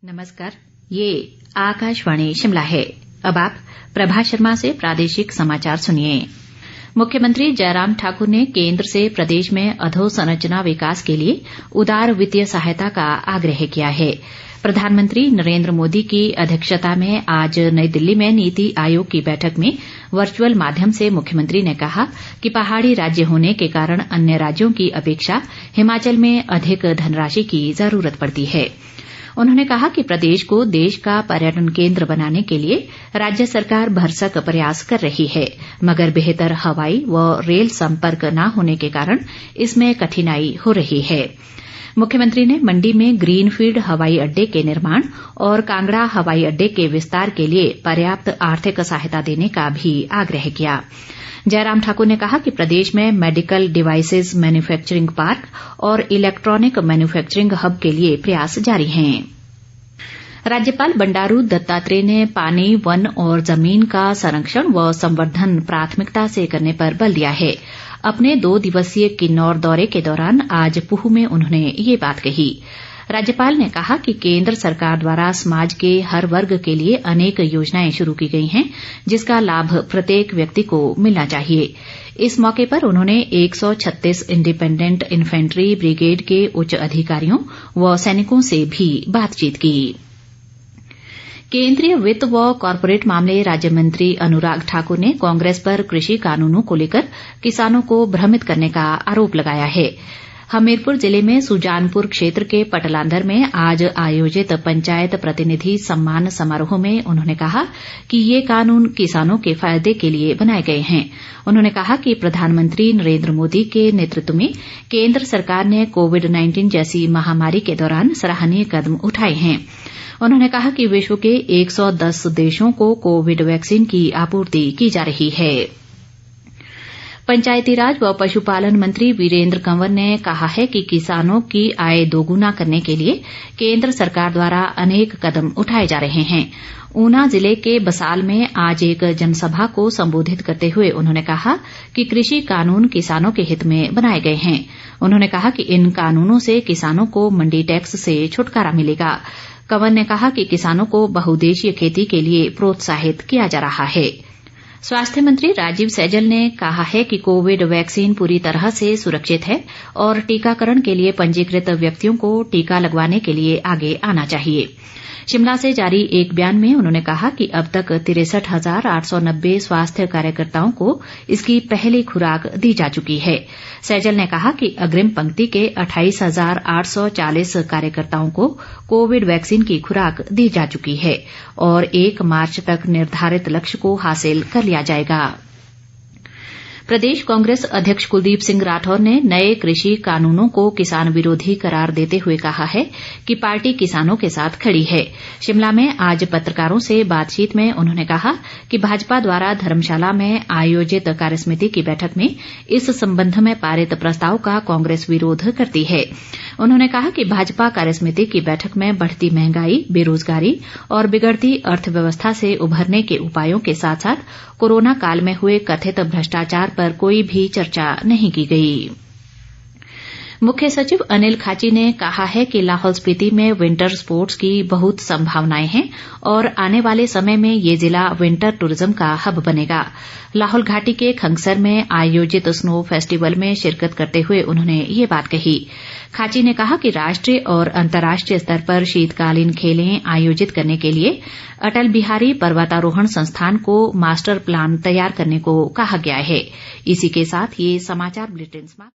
नमस्कार, ये आकाशवाणी शिमला है। अब आप प्रभा शर्मा से प्रादेशिक समाचार सुनिए। मुख्यमंत्री जयराम ठाकुर ने केंद्र से प्रदेश में अधोसंरचना विकास के लिए उदार वित्तीय सहायता का आग्रह किया है। प्रधानमंत्री नरेंद्र मोदी की अध्यक्षता में आज नई दिल्ली में नीति आयोग की बैठक में वर्चुअल माध्यम से मुख्यमंत्री ने कहा कि पहाड़ी राज्य होने के कारण अन्य राज्यों की अपेक्षा हिमाचल में अधिक धनराशि की जरूरत पड़ती है। उन्होंने कहा कि प्रदेश को देश का पर्यटन केंद्र बनाने के लिए राज्य सरकार भरसक प्रयास कर रही है, मगर बेहतर हवाई व रेल संपर्क न होने के कारण इसमें कठिनाई हो रही है। मुख्यमंत्री ने मंडी में ग्रीनफील्ड हवाई अड्डे के निर्माण और कांगड़ा हवाई अड्डे के विस्तार के लिए पर्याप्त आर्थिक सहायता देने का भी आग्रह किया। जयराम ठाकुर ने कहा कि प्रदेश में मेडिकल डिवाइसेज मैन्युफैक्चरिंग पार्क और इलेक्ट्रॉनिक मैन्युफैक्चरिंग हब के लिए प्रयास जारी हैं। राज्यपाल बंडारू दत्तात्रेय ने पानी, वन और जमीन का संरक्षण व संवर्धन प्राथमिकता से करने पर बल दिया है। अपने 2 दिवसीय किन्नौर दौरे के दौरान आज पूह में उन्होंने ये बात कही। राज्यपाल ने कहा कि केंद्र सरकार द्वारा समाज के हर वर्ग के लिए अनेक योजनाएं शुरू की गई हैं, जिसका लाभ प्रत्येक व्यक्ति को मिलना चाहिए। इस मौके पर उन्होंने 136 इंडिपेंडेंट इन्फेंट्री ब्रिगेड के उच्च अधिकारियों व सैनिकों से भी बातचीत की। केंद्रीय वित्त व कॉरपोरेट मामले राज्य मंत्री अनुराग ठाकुर ने कांग्रेस पर कृषि कानूनों को लेकर किसानों को भ्रमित करने का आरोप लगाया है। हमीरपुर जिले में सुजानपुर क्षेत्र के पटलांदर में आज आयोजित पंचायत प्रतिनिधि सम्मान समारोह में उन्होंने कहा कि ये कानून किसानों के फायदे के लिए बनाए गए हैं। उन्होंने कहा कि प्रधानमंत्री नरेंद्र मोदी के नेतृत्व में केंद्र सरकार ने कोविड-19 जैसी महामारी के दौरान सराहनीय कदम उठाए हैं। उन्होंने कहा कि विश्व के 110 देशों को कोविड वैक्सीन की आपूर्ति की जा रही है। पंचायतीराज व पशुपालन मंत्री वीरेंद्र कंवर ने कहा है कि किसानों की आय दोगुना करने के लिए केंद्र सरकार द्वारा अनेक कदम उठाए जा रहे हैं। ऊना जिले के बसाल में आज एक जनसभा को संबोधित करते हुए उन्होंने कहा कि कृषि कानून किसानों के हित में बनाए गए हैं। उन्होंने कहा कि इन कानूनों से किसानों को मंडी टैक्स से छुटकारा मिलेगा। कंवर ने कहा कि किसानों को बहुउद्देशीय खेती के लिए प्रोत्साहित किया जा रहा है। स्वास्थ्य मंत्री राजीव सैजल ने कहा है कि कोविड वैक्सीन पूरी तरह से सुरक्षित है और टीकाकरण के लिए पंजीकृत व्यक्तियों को टीका लगवाने के लिए आगे आना चाहिए। शिमला से जारी एक बयान में उन्होंने कहा कि अब तक 63,890 स्वास्थ्य कार्यकर्ताओं को इसकी पहली खुराक दी जा चुकी है। सैजल ने कहा कि अग्रिम पंक्ति के 28,840 कार्यकर्ताओं को कोविड वैक्सीन की खुराक दी जा चुकी है और 1 मार्च तक निर्धारित लक्ष्य को हासिल कर लिया जाएगा। प्रदेश कांग्रेस अध्यक्ष कुलदीप सिंह राठौर ने नए कृषि कानूनों को किसान विरोधी करार देते हुए कहा है कि पार्टी किसानों के साथ खड़ी है। शिमला में आज पत्रकारों से बातचीत में उन्होंने कहा कि भाजपा द्वारा धर्मशाला में आयोजित कार्यसमिति की बैठक में इस संबंध में पारित प्रस्ताव का कांग्रेस विरोध करती है। उन्होंने कहा कि भाजपा कार्यसमिति की बैठक में बढ़ती महंगाई, बेरोजगारी और बिगड़ती अर्थव्यवस्था से उभरने के उपायों के साथ साथ कोरोना काल में हुए कथित भ्रष्टाचार पर कोई भी चर्चा नहीं की गई। मुख्य सचिव अनिल खाची ने कहा है कि लाहौल स्पीति में विंटर स्पोर्ट्स की बहुत संभावनाएं हैं और आने वाले समय में ये जिला विंटर टूरिज्म का हब बनेगा। लाहौल घाटी के खंगसर में आयोजित स्नो फेस्टिवल में शिरकत करते हुए उन्होंने ये बात कही। खाची ने कहा कि राष्ट्रीय और अंतर्राष्ट्रीय स्तर पर शीतकालीन खेलें आयोजित करने के लिए अटल बिहारी पर्वतारोहण संस्थान को मास्टर प्लान तैयार करने को कहा गया है। इसी के साथ ये समाचार बुलेटिन